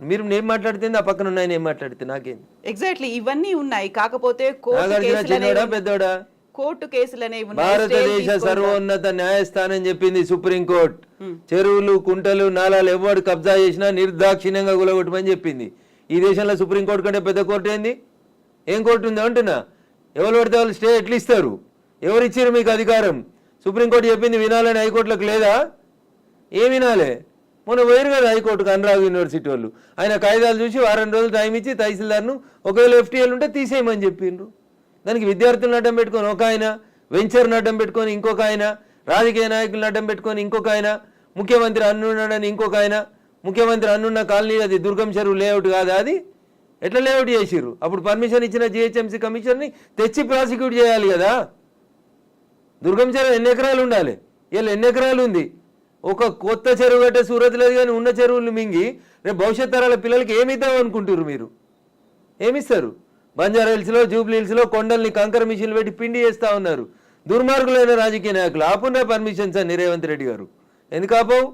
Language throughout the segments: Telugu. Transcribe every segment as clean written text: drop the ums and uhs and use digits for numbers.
మీరు నేను మాట్లాడుతుంది ఆ పక్కన ఉన్నాయి నేను మాట్లాడితే నాకేంది ఎగ్జాక్ట్లీ ఇవన్నీ ఉన్నాయి. కాకపోతే పెద్దోడా కోర్టు కేసులనే భారతదేశ సర్వోన్నత న్యాయస్థానం చెప్పింది సుప్రీంకోర్టు చెరువులు కుంటలు నాలాలు ఎవరు కబ్జా చేసినా నిర్దాక్షిణ్యంగా గులగొట్టమని చెప్పింది. ఈ దేశంలో సుప్రీంకోర్టు కంటే పెద్ద కోర్టు ఏంది? ఏం కోర్టు ఉంది అంటున్నా? ఎవరు పడితే వాళ్ళు స్టే ఎట్లా ఇస్తారు? ఎవరు ఇచ్చారు మీకు అధికారం? సుప్రీంకోర్టు చెప్పింది వినాలని హైకోర్టులకు లేదా? ఏం వినాలే? మొన్న పోయారు కదా హైకోర్టుకు అనురాగ్ యూనివర్సిటీ వాళ్ళు. ఆయన కాయిదాలు చూసి వారం రోజులు టైం ఇచ్చి తహసీల్దార్ను ఒకవేళ ఎఫ్టీఎల్ ఉంటే తీసేయమని చెప్పిండ్రు. దానికి విద్యార్థులను అడ్డం పెట్టుకొని ఒక ఆయన, వెంచర్ను అడ్డం పెట్టుకొని ఇంకొక ఆయన, రాజకీయ నాయకులను అడ్డం పెట్టుకొని ఇంకొక ఆయన, ముఖ్యమంత్రి అన్నున్నాడని ఇంకొక ఆయన, ముఖ్యమంత్రి అన్నున్న కాలనీ అది దుర్గం చెరువు లేఅవుట్ కాదా? అది ఎట్లా లేఅవుట్ చేసిర్రు? అప్పుడు పర్మిషన్ ఇచ్చిన జిహెచ్ఎంసీ కమిషన్ని తెచ్చి ప్రాసిక్యూట్ చేయాలి కదా. దుర్గం చెరువు ఎన్ని ఎకరాలు ఉండాలి? వీళ్ళు ఎన్ని ఎకరాలు ఉంది? ఒక కొత్త చెరువు కట్టే సూరత్ లేదు కానీ ఉన్న చెరువులు మింగి రేపు భవిష్యత్ తరాల పిల్లలకి ఏమిద్దాం అనుకుంటారు మీరు? ఏమిస్తారు? బంజారా హిల్స్లో జూబ్లీ హిల్స్లో కొండల్ని కంకర మిషన్లు పెట్టి పిండి చేస్తూ ఉన్నారు దుర్మార్గులైన రాజకీయ నాయకులు. ఆపున్నా పర్మిషన్స్ అని రేవంత్ రెడ్డి గారు. ఎందుకు ఆపవు?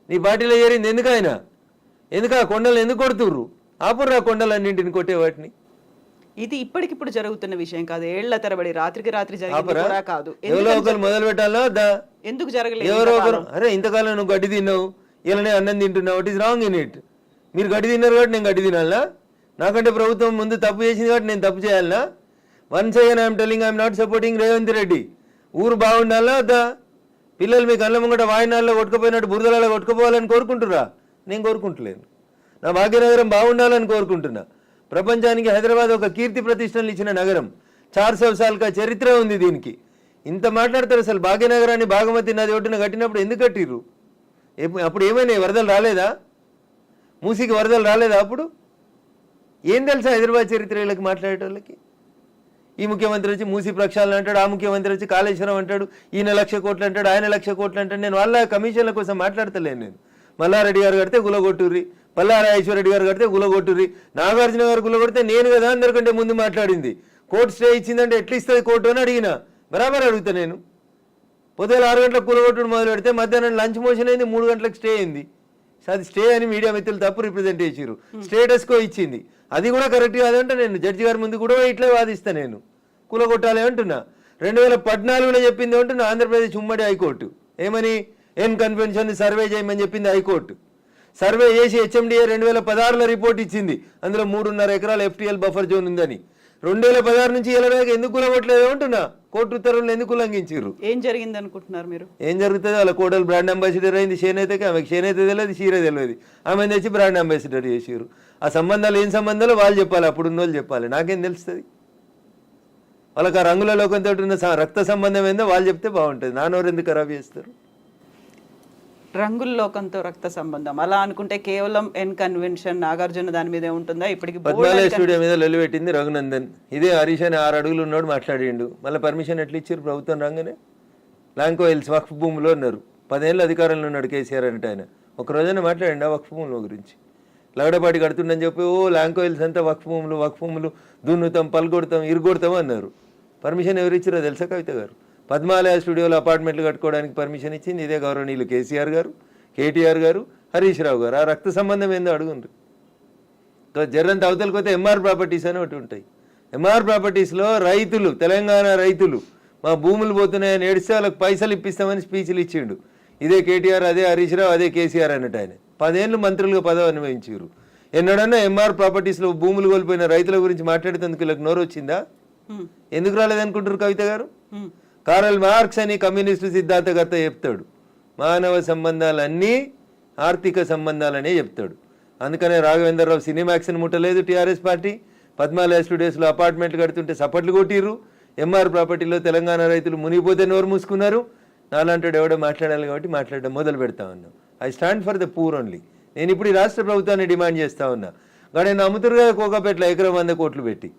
నీ పార్టీలో ఏరింది ఎందుకైనా? ఎందుకు ఆ కొండలు ఎందుకు కొడుతుర్రు? ఆపుర్రా కొండలన్నింటిని కొట్టే వాటిని. ఇది ఇప్పటికిప్పుడు జరుగుతున్న విషయం కాదు, ఏళ్ల తరబడి రాత్రికి రాత్రి జరిగింది కాదు. ఎవరో ఒకరు మొదలు పెట్టాలా? ఎందుకు జరగలేదు? ఎవరో ఒకరు అరే ఇంతకాలం నువ్వు గడ్డి తిన్నావు, ఇలానే అన్నం తింటున్నావు, it is wrong in it. మీరు గడ్డి తిన్నారు కాబట్టి నేను గడ్డి తినాలా? నాకంటే ప్రభుత్వం ముందు తప్పు చేసింది కాబట్టి నేను తప్పు చేయాలనా? Once again I am telling I am not supporting Revanth Reddy. ఊరు బాగుండాలా వద్దా? పిల్లలు మీ కళ్ళ ముంగట వాయినాల్లో కొట్టుకుపోయినట్టు బురదలలో కొట్టుకుపోవాలని కోరుకుంటురా? నేను కోరుకుంటలేను. నా భాగ్యనగరం బాగుండాలని కోరుకుంటున్నా. ప్రపంచానికి హైదరాబాద్ ఒక కీర్తి ప్రతిష్టలు ఇచ్చిన నగరం. 400 సార్లుగా చరిత్ర ఉంది దీనికి. ఇంత మాట్లాడతారు. అసలు భాగ్యనగరాన్ని భాగమతి నది ఒడ్డున కట్టినప్పుడు ఎందుకు కట్టిర్రు? అప్పుడు ఏమైనా వరదలు రాలేదా? మూసీకి వరదలు రాలేదా? అప్పుడు ఏం తెలుసా హైదరాబాద్ చరిత్ర వీళ్ళకి మాట్లాడేటోళ్ళకి? ఈ ముఖ్యమంత్రి వచ్చి మూసీ ప్రక్షాళన అంటాడు, ఆ ముఖ్యమంత్రి వచ్చి కాళేశ్వరం అంటాడు, ఈయన 1,00,000 కోట్లు అంటాడు, ఆయన 1,00,000 కోట్లు అంటాడు. నేను వాళ్ళ కమిషన్ల కోసం మాట్లాడతలేను. నేను మల్లారెడ్డి గారు కడితే గులగొట్టుర్రి, పల్లారాజేశ్వరరెడ్డి గారు కడితే గులగొట్టుర్రి, నాగార్జున గారు గులగొడితే నేను కదా అందరికంటే ముందు మాట్లాడింది. కోర్టు స్టే ఇచ్చిందంటే ఎట్లా ఇస్తుంది కోర్టు అని అడిగిన. బరాబర్ అడుగుతా నేను. పొద్దున 6 గంటలకు కూలగొట్టుడు మొదలు పెడితే మధ్యాహ్నం లంచ్ మోషన్ అయింది, 3 గంటలకు స్టే అయింది. అది స్టే అని మీడియా మిత్రులు తప్పు రిప్రజెంట్ చేసిర్రు. స్టేటస్కో ఇచ్చింది, అది కూడా కరెక్ట్ కాదంటే నేను జడ్జి గారి ముందు కూడా ఇట్లే వాదిస్తా. నేను కూలగొట్టాలి అంటున్నా. 2014లో చెప్పింది అంటున్నా ఆంధ్రప్రదేశ్ ఉమ్మడి హైకోర్టు. ఏమని? ఎన్ కన్వెన్షన్ సర్వే చేయమని చెప్పింది హైకోర్టు. సర్వే చేసి హెచ్ఎండిఏ 2016లో రిపోర్ట్ ఇచ్చింది. అందులో 3.5 ఎకరాల ఎఫ్టీఎల్ బఫర్ జోన్ ఉందని. 2016 నుంచి ఇలా ఎందుకు కులగొట్టలేదు అంటున్నా. కోర్టు ఉత్తర్వులను ఎందుకు ఉల్లంఘించారు? ఏం జరిగింది అనుకుంటున్నారు మీరు? ఏం జరుగుతుంది? వాళ్ళ కోడలు బ్రాండ్ అంబాసిడర్ అయింది చేనేతకి. ఆమెకి చేనేత తెలియదు, చీర తెలియదు. ఆమె తెచ్చి బ్రాండ్ అంబాసిడర్ చేసారు. ఆ సంబంధాలు ఏం సంబంధాలు వాళ్ళు చెప్పాలి, అప్పుడున్న వాళ్ళు చెప్పాలి. నాకేం తెలుస్తుంది? వాళ్ళకి ఆ రంగుల లోకంతో ఉన్న రక్త సంబంధం ఏందో వాళ్ళు చెప్తే బాగుంటుంది. నానోరు ఎందుకు ఖరాబ్ చేస్తారు? రంగుల లోకంతో రక్త సంబంధం అలా అనుకుంటే కేవలం ఎన్ కన్వెన్షన్ నాగార్జున దాని మీదే ఉంటుందా? ఇప్పటికి పద్మాలయ స్టూడియో మీద లొల్లిపెట్టింది రఘునందన్. ఇదే హరీష్ అని 6 అడుగులు ఉన్నాడు మాట్లాడిండు. మళ్ళీ పర్మిషన్ ఎట్లా ఇచ్చారు ప్రభుత్వం రాగానే? లాంకో హిల్స్ వక్ఫ్ భూమిలో ఉన్నారు. 10 ఏళ్ళు అధికారంలో ఉన్నాడు కేసీఆర్ అంటే. ఆయన ఒక రోజైనా మాట్లాడండి ఆ వక్ఫ్ భూముల గురించి? లగడపాటి కడుతుండని చెప్పి లాంకో హిల్స్ అంతా వక్ఫ్ భూములు దున్నుతాం, పలుగొడతాం, ఇరుగొడతాం అన్నారు. పర్మిషన్ ఎవరు ఇచ్చారో తెలుసా కవిత గారు? పద్మాలయ స్టూడియోలో అపార్ట్మెంట్లు కట్టుకోవడానికి పర్మిషన్ ఇచ్చింది ఇదే గౌరవనీయులు కేసీఆర్ గారు, కేటీఆర్ గారు, హరీష్ రావు గారు. ఆ రక్త సంబంధం ఏందో అడుగుండ్రు. జర్రంత అవతలకి పోతే ఎంఆర్ ప్రాపర్టీస్ అని ఒకటి ఉంటాయి. ఎంఆర్ ప్రాపర్టీస్లో రైతులు, తెలంగాణ రైతులు మా భూములు పోతున్నాయని ఏడిస్తే వాళ్ళకి పైసలు ఇప్పిస్తామని స్పీచ్లు ఇచ్చిండు. ఇదే కేటీఆర్, అదే హరీష్ రావు, అదే కేసీఆర్ అన్నట్టు. ఆయన 10 ఏళ్ళు మంత్రులుగా పదవి అనుభవించారు. ఎన్నడన్నా ఎంఆర్ ప్రాపర్టీస్లో భూములు కోల్పోయిన రైతుల గురించి మాట్లాడేందుకు వీళ్ళకి నోరు వచ్చిందా? ఎందుకు రాలేదనుకుంటారు కవిత గారు? కారల్ మార్క్స్ అని కమ్యూనిస్టు సిద్ధాంతకర్త చెప్తాడు, మానవ సంబంధాలన్నీ ఆర్థిక సంబంధాలనే చెప్తాడు. అందుకనే రాఘవేంద్రరావు సినిమాక్స్ని ముట్టలేదు టీఆర్ఎస్ పార్టీ. పద్మాలయ స్టూడియోస్లో అపార్ట్మెంట్లు కడుతుంటే సపట్లు కొట్టిర్రు. ఎంఆర్ ప్రాపర్టీలో తెలంగాణ రైతులు మునిగిపోతే నోరు మూసుకున్నారు. నాలంటాడు ఎవడో మాట్లాడాలి కాబట్టి మాట్లాడడం మొదలు పెడతా ఉన్నాం. I stand for the poor only. నేను ఇప్పుడు ఈ రాష్ట్ర ప్రభుత్వాన్ని డిమాండ్ చేస్తా ఉన్నా. కానీ నేను అమ్ముతురు కదా కోకాపేటలో ఎకరం 100 కోట్లు పెట్టి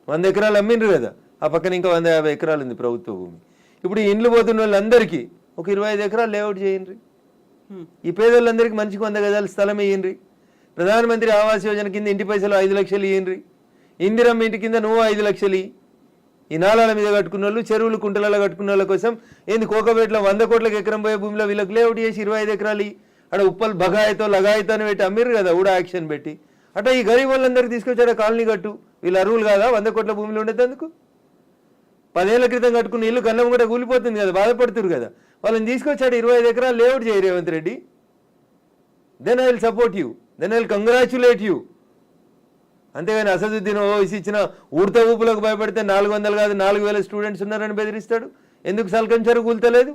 100 ఎకరాలు అమ్మిండ్రు కదా. ఆ పక్కన ఇంకా 150 ఎకరాలు ఉంది ప్రభుత్వ భూమి. ఇప్పుడు ఈ ఇండ్లు పోతున్న వాళ్ళందరికీ ఒక 25 ఎకరాలు లేఅవుట్ చేయండి. ఈ పేదోళ్ళందరికీ మంచిగా 100 గజాల స్థలం ఇయ్యండి. ప్రధానమంత్రి ఆవాస్ యోజన కింద ఇంటి పైసలు 5 లక్షలు ఇయ్యండి. ఇందిరమ్మ ఇంటి కింద నువ్వు 5 లక్షలు. ఈ నాలాల మీద కట్టుకున్న వాళ్ళు, చెరువులు కుంటలలో కట్టుకున్న వాళ్ళ కోసం ఏంది కోకపేటలో 100 కోట్లకు ఎకరం పోయే భూమిలో వీళ్ళకి లేఅవుట్ చేసి 25 ఎకరాలు అక్కడ ఉప్పల్ బగాయితో లగాయితో అని పెట్టి అమ్మిర్రు కదా ఊడా యాక్షన్ పెట్టి. అట్లా ఈ గరీబ్ వాళ్ళందరికీ తీసుకొచ్చాడు కాలనీ కట్టు, వీళ్ళు అరువులు కాదా 100 కోట్ల భూమిలో ఉండేందుకు? 10 ఏళ్ల క్రితం కట్టుకున్న ఇల్లు కన్నం కూడా కూలిపోతుంది కదా, బాధపడుతురు కదా. వాళ్ళని తీసుకొచ్చాడు 25 ఎకరాలు లేఅవుట్ చేయి Revanth Reddy. Then I will support you, then I will congratulate you. అంతేగాని అసదుద్దీన్ ఓవైసీ ఇచ్చిన ఊడత ఊపులకు భయపడితే 400 కాదు 4000 స్టూడెంట్స్ ఉన్నారని బెదిరిస్తాడు. ఎందుకు సల్కం చెరువు కూల్తలేదు?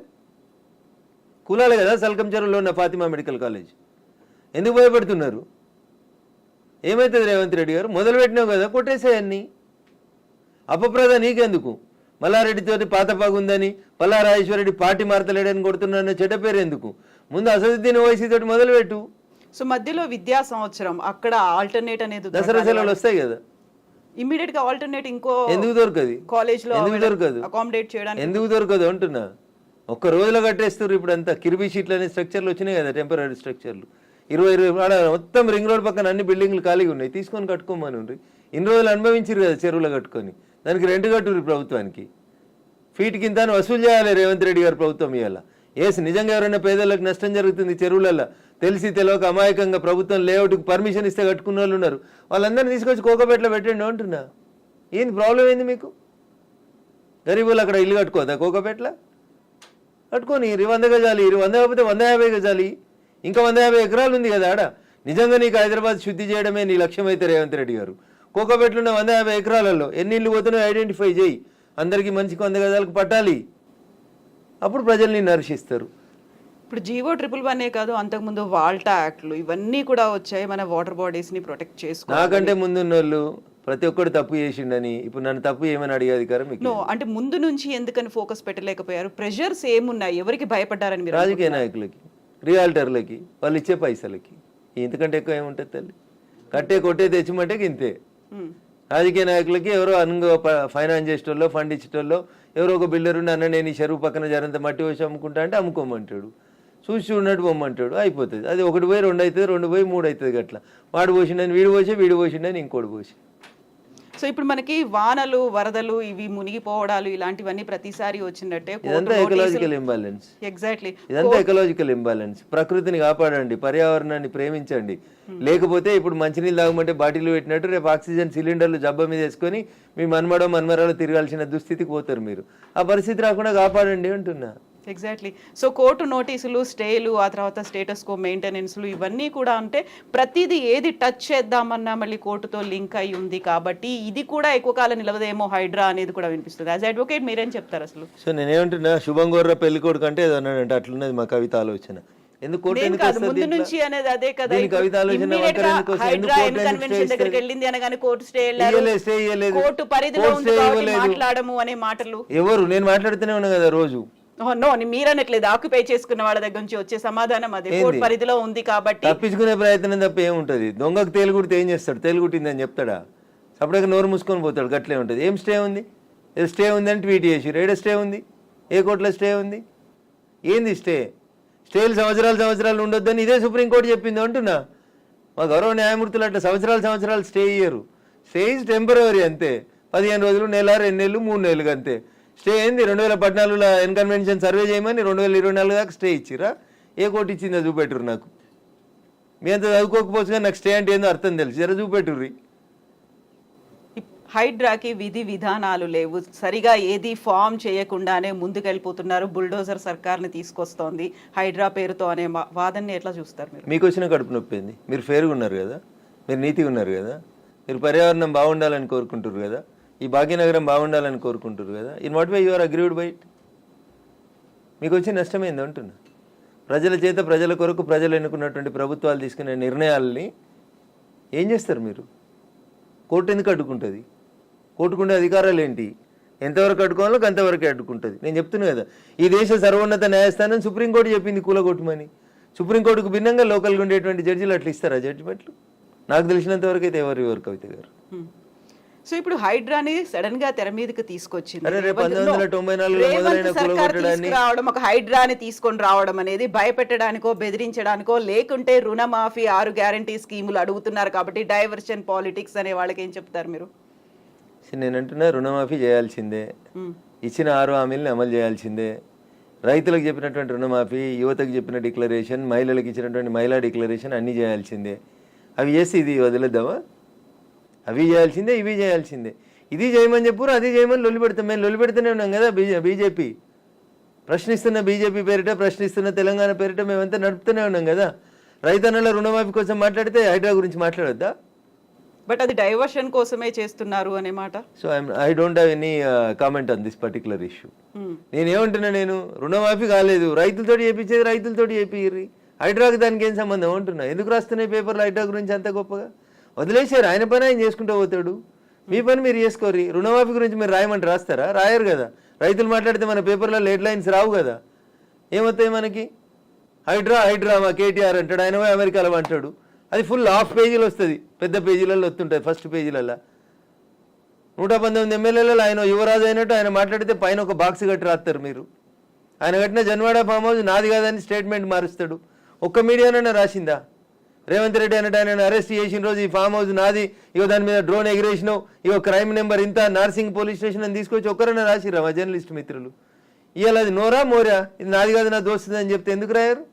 కూలాలి కదా సల్కం చెరువులో ఉన్న ఫాతిమా మెడికల్ కాలేజ్. ఎందుకు భయపడుతున్నారు? ఏమవుతుంది రేవంత్ రెడ్డి గారు? మొదలు పెట్టినావు కదా, కొట్టేసేయన్ని. అపప్రద నీకెందుకు? మల్లారెడ్డితో పాత పగుందని, పల్లారాజేశ్వరరెడ్డి పార్టీ మార్తలేడని కొడుతున్నారన్న చెడ్డ పేరు ఎందుకు? ముందు అసదుద్దీన్ ఓవైసీ తోటి మొదలుపెట్టు. సో మధ్యలో విద్యా సంవత్సరం అక్కడ ఆల్టర్నేట్ అనేది దసరా సెలవులు వస్తాయి కదా, ఇమ్మీడియట్ గా ఆల్టర్నేట్ ఇంకో ఎందుకు దొరకదు? కాలేజ్ లో ఎందుకు దొరకదు? అకామిడేట్ చేయడానికి ఎందుకు దొరకదు అంటున్నా. ఒక్క రోజులో కట్టేస్తారు. ఇప్పుడు అంతా కిర్బీ షీట్లు అనే స్ట్రక్చర్లు వచ్చినాయి కదా, టెంపరీ స్ట్రక్చర్లు. 20 మొత్తం రింగ్ రోడ్ పక్కన అన్ని బిల్డింగ్లు ఖాళీగా ఉన్నాయి, తీసుకొని కట్టుకోమని ఉండ్రి. ఇన్ని రోజులు అనుభవించారు కదా చెరువులో కట్టుకొని, దానికి రెంట్ కట్టుర్రి ప్రభుత్వానికి. ఫీట్ కింద వసూలు చేయాలి రేవంత్ రెడ్డి గారు ప్రభుత్వం ఇవాళ. ఏసి నిజంగా ఎవరైనా పేదలకు నష్టం జరుగుతుంది చెరువులలో తెలిసి తెలియక అమాయకంగా ప్రభుత్వం లేఅవుట్కి పర్మిషన్ ఇస్తే కట్టుకున్న వాళ్ళు ఉన్నారు, వాళ్ళందరినీ తీసుకొచ్చి కోకపేటలో పెట్టండి అంటున్నా. ఏంది ప్రాబ్లం ఏంది మీకు? గరీబులు అక్కడ ఇల్లు కట్టుకోదా కోకపేటలో? కట్టుకొని 100 గజాలి, 100 కాకపోతే 150 గజాలి, ఇంకా 150 ఎకరాలు ఉంది కదా ఆడ. నిజంగా నీకు హైదరాబాద్ శుద్ధి చేయడమే నీ లక్ష్యం అయితే రేవంత్ రెడ్డి గారు, కోకపేటలో ఉన్న 150 ఎకరాలలో ఎన్ని ఇళ్ళు పోతున్నాయో ఐడెంటిఫై చేయి. అందరికీ మంచికి 100 గజాలకు పట్టాలి, అప్పుడు ప్రజల్ని నర్శిస్తారు. ఇప్పుడు జీవో 111 కాదు, అంతకుముందు వాల్టా యాక్ట్లు ఇవన్నీ కూడా వచ్చాయి మన వాటర్ బాడీస్ ని ప్రొటెక్ట్ చేసుకో. నాకంటే ముందున్న వాళ్ళు ప్రతి ఒక్కరు తప్పు చేసిండని ఇప్పుడు నన్ను తప్పు ఏమని అడిగే అధికారం మీకు? నో, అంటే ముందు నుంచి ఎందుకని ఫోకస్ పెట్టలేకపోయారు? ప్రెషర్స్ ఏమున్నాయి? ఎవరికి భయపడ్డారని మీరు? రాజకీయ నాయకులకి, రియాల్టర్లకి, వాళ్ళు ఇచ్చే పైసలకి. ఇంతకంటే ఎక్కువ ఏముంటుంది తల్లి? కట్టే కొట్టే తెచ్చిమంటే ఇంతే. రాజకీయ నాయకులకి ఎవరో ఫైనాన్స్ చేసేటోళ్ళు, ఫండ్ ఇచ్చేటోళ్ళు, ఎవరో ఒక బిల్డర్ ఉండి అన్న నేను ఈ చెరువు పక్కన జరంత మట్టి వచ్చి అమ్ముకుంటా అంటే అమ్ముకోమంటాడు, చూసి చూడనట్టు పొమ్మంటాడు, అయిపోతుంది. అది 1 పోయి 2 అవుతుంది, 2 పోయి 3 అవుతుంది. అట్లా వాడు పోసిండని వీడు పోసి, వీడు పోసిండని ఇంకోటి పోసి. సో ఇప్పుడు మనకి వానలు, వరదలు, ఇవి మునిగిపోవడాలు ఇలాంటివన్నీ ప్రతిసారి వచ్చినట్టే. ఇదంతా ఎకలాజికల్ ఇంబ్యాలెన్స్. ఎగ్జాక్ట్లీ, ఇదంతా ఎకలాజికల్ ఇంబ్యాలెన్స్. ప్రకృతిని కాపాడండి, పర్యావరణాన్ని ప్రేమించండి. లేకపోతే ఇప్పుడు మంచినీళ్ళు తాగమంటే బాటిల్ పెట్టినట్టు రేపు ఆక్సిజన్ సిలిండర్లు జబ్బ మీద వేసుకొని మీ మన్మరాలు తిరగాల్సిన దుస్థితికి పోతారు మీరు. ఆ పరిస్థితి రాకుండా కాపాడండి అంటున్నా. ఎగ్జాక్ట్లీ. సో కోర్టు నోటీసులు, స్టేలు, ఆ తర్వాత స్టేటస్ కో మెయింటెనెన్స్లు ఇవన్నీ కూడా అంటే ప్రతిదీ ఏది టచ్ చేద్దామన్నా మళ్ళీ కోర్టుతో లింక్ అయి ఉంది కాబట్టి ఇది కూడా ఎక్కువ కాలం నిలవదేమో హైడ్రా అనేది కూడా వినిపిస్తుంది. యాజ్ అడ్వకేట్ మీరేం చెప్తారు అసలు? సో నేనేమంటున్నా, శుభం గోర్ర పెళ్లి కొడుకు అంటే ఏదో అన్నాడంటే అట్లున్నది మా కవిత ఆలోచన. ఎందుకు కోర్టు ఎందుకు ముందు నుంచి అనేది అదే కదా, కవిత ఆలోచన దగ్గరికి వెళ్ళింది అనగానే కోర్టు స్టే కోర్టు పరిధిలో మాట్లాడము అనే మాటలు. ఎవరు? నేను మాట్లాడుతూనే ఉన్నా కదా రోజు. నో, మీరనట్లేదు, ఆక్యుపై చేసుకున్న వాళ్ళ దగ్గర నుంచి వచ్చే సమాధానం అదే, కోర్టు పరిధిలో ఉంది కాబట్టి. తప్పించుకునే ప్రయత్నం తప్ప ఏముంటది? దొంగకు తేలుగుడితే ఏం చేస్తాడు? తేలుగుట్టిందని చెప్తాడా? అప్పటికి నోరు మూసుకొని పోతాడు. గట్లే ఉంటుంది. ఏం స్టే ఉంది? స్టే ఉంది అని ట్వీట్ చేసి ఏడ స్టే ఉంది? ఏ కోర్టులో స్టే ఉంది? ఏంది స్టే? స్టేలు సంవత్సరాలు ఉండొద్దని ఇదే సుప్రీంకోర్టు చెప్పింది అంటున్నా. మా గౌరవ న్యాయమూర్తులు అట్లా సంవత్సరాలు స్టే ఇయ్యరు. స్టే ఈజ్ టెంపరరీ అంతే. 15 రోజులు, నెల, 2 నెలలు, 3 నెలలు అంతే. స్టే ఏంది? 2014లో ఎన్కన్వెన్షన్ సర్వే చేయమని 2024 దాకా స్టే ఇచ్చిరా? ఏ కోర్టు ఇచ్చిందో చూపెట్టురు నాకు. మీ అంత చదువుకోకపోవచ్చు కానీ నాకు స్టే అంటే ఏందో అర్థం తెలుసు, జర చూపెట్టుర్రి. హైడ్రాకి విధి విధానాలు లేవు, సరిగా ఏది ఫామ్ చేయకుండానే ముందుకెళ్ళిపోతున్నారు, బుల్డోజర్ సర్కార్ని తీసుకొస్తోంది హైడ్రా పేరుతో అనే వాదనని ఎట్లా చూస్తారు మీరు? మీకు వచ్చిన కడుపు నొప్పింది. మీరు ఫేర్గా ఉన్నారు కదా, మీరు నీతిగా ఉన్నారు కదా, మీరు పర్యావరణం బాగుండాలని కోరుకుంటారు కదా, ఈ భాగ్యనగరం బాగుండాలని కోరుకుంటారు కదా. In what way you are agreed by it? మీకు వచ్చే నష్టమైంది అంటున్నా. ప్రజల చేత, ప్రజల కొరకు ప్రజలు ఎన్నుకున్నటువంటి ప్రభుత్వాలు తీసుకునే నిర్ణయాలని ఏం చేస్తారు మీరు? కోర్టు ఎందుకు అడ్డుకుంటుంది? కోర్టుకుండే అధికారాలు ఏంటి? ఎంతవరకు అడ్డుకోవాలో అంతవరకే అడ్డుకుంటుంది. నేను చెప్తున్నా కదా, ఈ దేశ సర్వోన్నత న్యాయస్థానం సుప్రీంకోర్టు చెప్పింది కూలగొట్టమని. సుప్రీంకోర్టుకు భిన్నంగా లోకల్గా ఉండేటువంటి జడ్జిలు అట్లా ఇస్తారా జడ్జిమెంట్లు? నాకు తెలిసినంత వరకు అయితే ఎవరు కవిత గారు. సో ఇప్పుడు హైడ్రాని సడన్ గా తెర మీదకి తీసుకొచ్చింది. 1994 రావడం, ఒక హైడ్రాని తీసుకొని రావడం అనేది భయపెట్టడానికో, బెదిరించడానికో, లేకుంటే రుణమాఫీ 6 గ్యారంటీ స్కీములు అడుగుతున్నారు కాబట్టి డైవర్షన్ పాలిటిక్స్ అనే వాళ్ళకి ఏం చెప్తారు మీరు? నేనంటున్నా, రుణమాఫీ చేయాల్సిందే, ఇచ్చిన 6 హామీలను అమలు చేయాల్సిందే. రైతులకు చెప్పినటువంటి రుణమాఫీ, యువతకు చెప్పిన డిక్లరేషన్, మహిళలకు ఇచ్చినటువంటి మహిళా డిక్లరేషన్ అన్నీ చేయాల్సిందే. అవి చేసి ఇది వదిలేద్దామా? అవి చేయాల్సిందే, ఇవి చేయాల్సిందే. ఇది చేయమని చెప్పురు, అది చేయమని లొల్లి పెడతాం. మేము లొల్లి పెడుతూనే ఉన్నాం కదా. బీజేపీ ప్రశ్నిస్తున్న బీజేపీ పేరిట, ప్రశ్నిస్తున్న తెలంగాణ పేరిట మేమంతా నడుపుతూనే ఉన్నాం కదా. రైతన్నల రుణమాఫీ కోసం మాట్లాడితే హైడ్రా గురించి మాట్లాడొద్దా? బట్ అది డైవర్షన్ కోసమే చేస్తున్నారు అనే మాట. So I don't have any comment on this particular issue. నేనేమంటున్నా, నేను రుణమాఫీ కాలేదు, రైతులతో చేయించేది రైతులతో చేపిర్రి, హైడ్రాకి దానికి ఏం సంబంధం అంటున్నా. ఎందుకు రాస్తున్నాయి పేపర్లు హైడ్రా గురించి అంత గొప్పగా? వదిలేశారు, ఆయన పని ఆయన చేసుకుంటూ పోతాడు, మీ పని మీరు చేసుకోర్రి. రుణమాఫీ గురించి మీరు రాయమంటే రాస్తారా? రాయరు కదా. రైతులు మాట్లాడితే మన పేపర్లలో హెడ్ లైన్స్ రావు కదా. ఏమవుతాయి మనకి? హైడ్రా హైడ్రా మా కేటీఆర్ అంటాడు, ఆయన పోయి అమెరికాలో అంటాడు. అది ఫుల్ హాఫ్ పేజీలు వస్తుంది, పెద్ద పేజీలలో వస్తుంటుంది. ఫస్ట్ పేజీలలో 119 ఎమ్మెల్యేలలో ఆయన యువరాజు అయినట్టు ఆయన మాట్లాడితే పైన ఒక బాక్స్ కట్టి రాస్తారు మీరు. ఆయన కట్టిన జన్వాడ ఫామ్ హౌస్ నాది కాదని స్టేట్మెంట్ మారుస్తాడు. ఒక్క మీడియానైనా రాసిందా? రేవంత్ రెడ్డి అన్నట్టు ఆయన అరెస్ట్ చేసిన రోజు ఈ ఫామ్ హౌస్ నాది, ఇగో దాని మీద డ్రోన్ ఎగిరేసినావు, ఇగో క్రైమ్ నెంబర్ ఇంత, నార్సింగ్ పోలీస్ స్టేషన్ అని తీసుకొచ్చి ఒక్కరైనా రాసిరా మా జర్నలిస్ట్ మిత్రులు? ఇవాళ అది నోరా మోరా, ఇది నాది కాదు నా దోస్తుంది అని చెప్తే ఎందుకు రాయారు?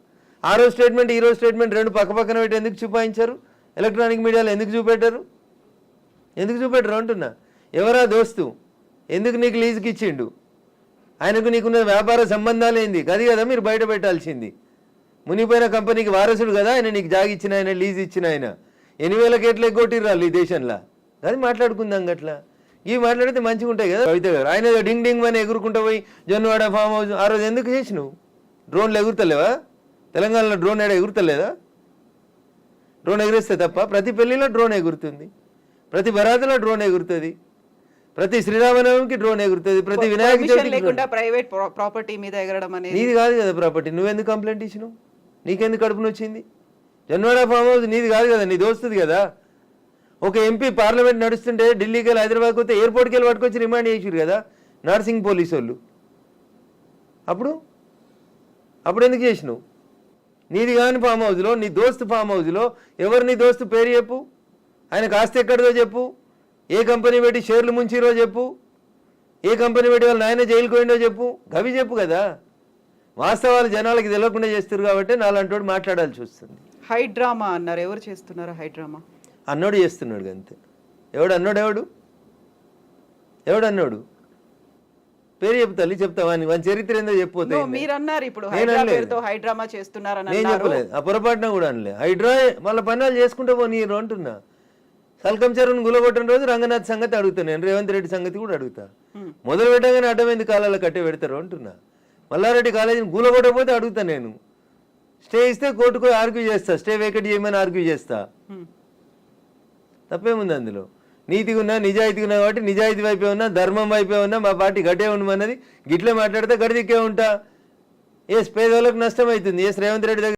ఆ రోజు స్టేట్మెంట్ ఈ రోజు స్టేట్మెంట్ రెండు పక్క పక్కన పెట్టి ఎందుకు చూపాయించారు? ఎలక్ట్రానిక్ మీడియాలో ఎందుకు చూపెట్టారు? ఎందుకు చూపెట్టరు అంటున్నా. ఎవరా దోస్తు? ఎందుకు నీకు లీజుకి ఇచ్చిండు? ఆయనకు నీకున్న వ్యాపార సంబంధాలు ఏంది? అది కదా మీరు బయట పెట్టాల్సింది. మునిపోయిన కంపెనీకి వారసుడు కదా ఆయన, నీకు జాగి ఇచ్చిన ఆయన, లీజ్ ఇచ్చిన ఆయన. 8,000 కేట్లు ఎగ్గొట్టిర్రాళ్ళు ఈ దేశంలో. అది మాట్లాడుకుందాం గట్లా. ఇవి మాట్లాడితే మంచిగా ఉంటాయి కదా. కవిత గారు ఆయన డింగ్ డింగ్ అని ఎగురుకుంటూ పోయి జొన్నవాడ ఫామ్ హౌస్ ఆ రోజు ఎందుకు చేసినావు? డ్రోన్లు ఎగురుతలేవా? తెలంగాణలో డ్రోన్ ఏడా ఎగురుతలేదా? డ్రోన్ ఎగిరిస్తే తప్ప ప్రతి పెళ్లిలో డ్రోన్ ఎగురుతుంది, ప్రతి బరాతులో డ్రోన్ ఎగురుతుంది, ప్రతి శ్రీరామనవమికి డ్రోన్ ఎగురుతుంది, ప్రతి వినాయక చవితికి. ప్రైవేట్ ప్రాపర్టీ మీద ఎగరడం అనేది నీది కాదు కదా ప్రాపర్టీ. నువ్వెందుకు కంప్లైంట్ ఇచ్చినావు? నీకెందుకు కడుపున వచ్చింది? జన్వాడ ఫామ్ హౌస్ నీది కాదు కదా, నీ దోస్తుంది కదా. ఒక ఎంపీ పార్లమెంట్ నడుస్తుంటే ఢిల్లీకి వెళ్ళి హైదరాబాద్కి వస్తే ఎయిర్పోర్ట్కి వెళ్ళి పట్టుకొచ్చి రిమాండ్ చేసిరు కదా నార్సింగ్ పోలీసు వాళ్ళు. అప్పుడు ఎందుకు చేసినావు? నీది కాని ఫామ్ హౌస్లో, నీ దోస్తు ఫామ్ హౌస్లో ఎవరు నీ దోస్తు పేరు చెప్పు, ఆయనకు ఆస్తి ఎక్కడిదో చెప్పు, ఏ కంపెనీ పెట్టి షేర్లు ముంచిరో చెప్పు, ఏ కంపెనీ పెట్టి వాళ్ళ నాయన జైలుకి పోయిండో చెప్పు, గవి చెప్పు కదా. వాస్తవాలు జనాలకి తెలియకుండా చేస్తారు కాబట్టి నాలంటోడు మాట్లాడాల్సి వస్తుంది. హైడ్రామా అన్నారు, ఎవరు చేస్తున్నారు హైడ్రామా? అన్నోడు చేస్తున్నాడు అంతే. ఎవడు అన్నోడు పేరు చెప్తాలి, చెప్తావా? వాని చరిత్ర ఏందో చెప్పిపోతే మీరన్నారు ఇప్పుడు హైడ్రామా చేస్తున్నారని. నేను చెప్పలేదు, ఆ పొరపాటున కూడా అనలే. హైడ్రా వాళ్ళ పనులు చేసుకుంటూ పోనీరు అంటున్నా. సల్కం చెరువును గులగొట్టిన రోజు రంగనాథ్ సంగతి అడుగుతాను నేను, రేవంత్ రెడ్డి సంగతి కూడా అడుగుతా. మొదలు పెట్టగానే అడ్డమైంది కాలాల కట్టే పెడతారు అంటున్నా. మల్లారెడ్డి కాలేజీని గులగొట్టకపోతే అడుగుతా నేను. స్టే ఇస్తే కోర్టుకు ఆర్గ్యూ చేస్తా, స్టే వేకెట్ చేయమని ఆర్గ్యూ చేస్తా. తప్పేముంది అందులో? నీతిగా ఉన్నా, నిజాయితీగా ఉన్నా కాబట్టి నిజాయితీ వైపే ఉన్నా, ధర్మం వైపే ఉన్నా, మా పార్టీ గట్టే ఉండమన్నది. గిట్లే మాట్లాడితే గడిదిక్కే ఉంటా. పేదవాళ్ళకు నష్టం అవుతుంది. రేవంత్ రెడ్డి దగ్గర